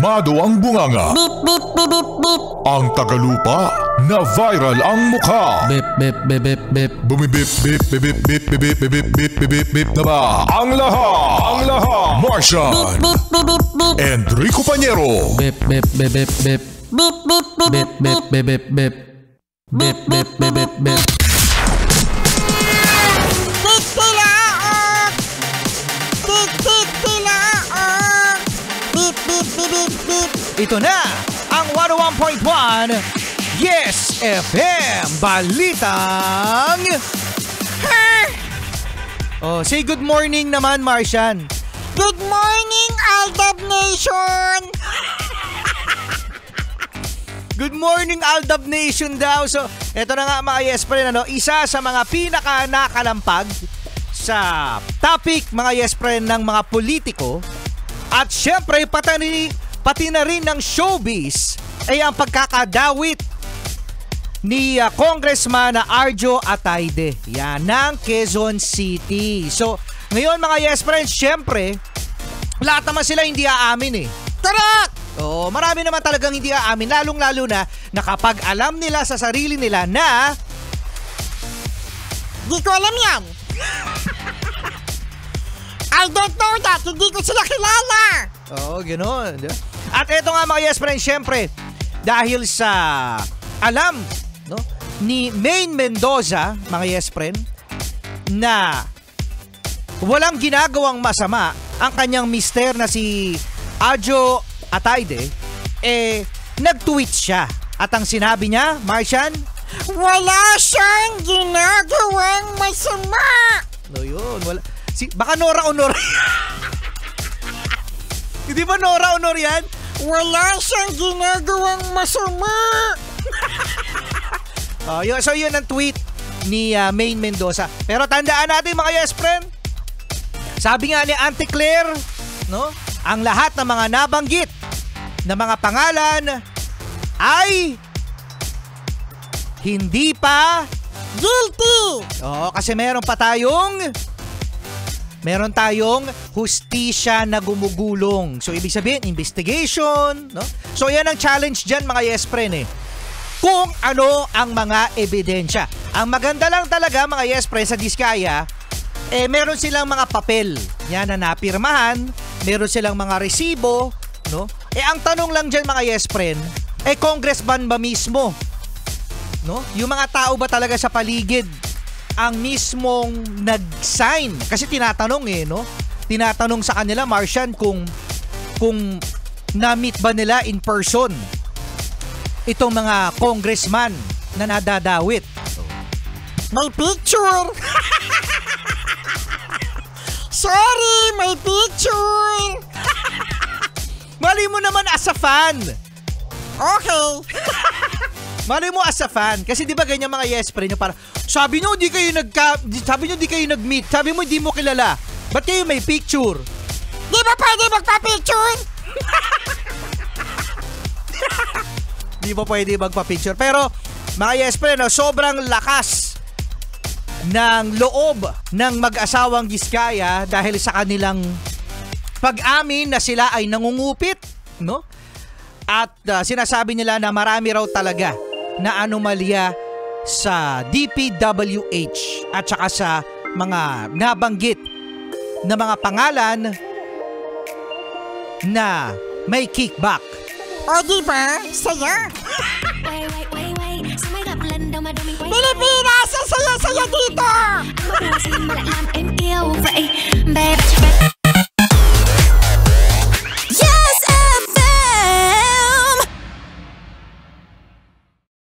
Mado ang bunganga. Beep, beep, beep, beep, beep. Ang tagalupa na viral ang mukha. Bip, bip, bip, bip, bip. Bumibip, bip, bip, bip, bip, bip, bip, bip, bip, bip, bip na ba? Ang lahat. Martian. Beep, beep, beep, beep. Enrico Pañero. Bip, bip, bip, bip, bip. Beep, beep, beep, Bip, bip, bip, bip, bip. Bip, bip, bip, bip, bip. Titilaok! Titilaok! Beep, beep, beep, beep, beep. Ito na ang 101.1 Yes FM Balitang Oh, say good morning naman, Martian. Good morning, Aldab Nation! Good morning, Aldab Nation daw. So, eto na nga mga yes friend, isa sa mga pinaka nakalampag sa topic mga yes friend ng mga politiko at syempre pati na rin ng showbiz ay ang pagkakadawit ni Congressman Arjo Ataide yan ng Quezon City. So, ngayon mga yes friends, syempre lahat naman sila hindi aamin Correct! Oo, marami naman talagang hindi aamin, lalong-lalo na kapag alam nila sa sarili nila na Di ko alam yan. I don't know that. Hindi ko sila kilala. Oo, gano'n. At eto nga mga yes friends, syempre dahil sa alam ni Maine Mendoza, mga yes friend, na walang ginagawang masama ang kanyang mister na si Arjo Ataide, nag-tweet siya. At ang sinabi niya, Martian, wala siyang ginagawang masama. no yun, wala. Baka Nora Honor. Hindi ba Nora Honor yan? Wala siyang ginagawang masama. So yun ang tweet ni Maine Mendoza. Pero tandaan natin mga yes friend, sabi nga ni Auntie Claire, ang lahat ng mga nabanggit na mga pangalan ay hindi pa guilty. kasi meron tayong hustisya na gumugulong. So ibig sabihin investigation, So yan ang challenge diyan mga yes friend kung ano ang mga ebidensya. Ang maganda lang talaga mga yes friend sa Diskaya, meron silang mga papel yan na napirmahan, meron silang mga resibo, ang tanong lang diyan mga yes friend, congressman ba mismo? Yung mga tao ba talaga sa paligid ang mismong nag-sign? Kasi tinatanong tinatanong sa kanila, Martian, kung na-meet ba nila in person itong mga congressman na nadadawit. May picture. Sorry, may picture. Mali mo naman as a fan. Okay. Mali mo as a fan. Kasi di ba ganyan mga yes friend, para sabi nyo di kayo nag-meet. Sabi mo di mo kilala. Ba't kayo may picture? Di ba pwede magpa-picture? Di ba pwede magpa-picture? Pero mga yes friend, sobrang lakas ng loob ng mag-asawang Diskaya dahil sa kanilang pag-amin na sila ay nangungupit, At sinasabi nila na marami raw talaga na anomalya sa DPWH at saka sa mga nabanggit na mga pangalan na may kickback. O diba? Saya. Pilipinas, ang saya-saya dito.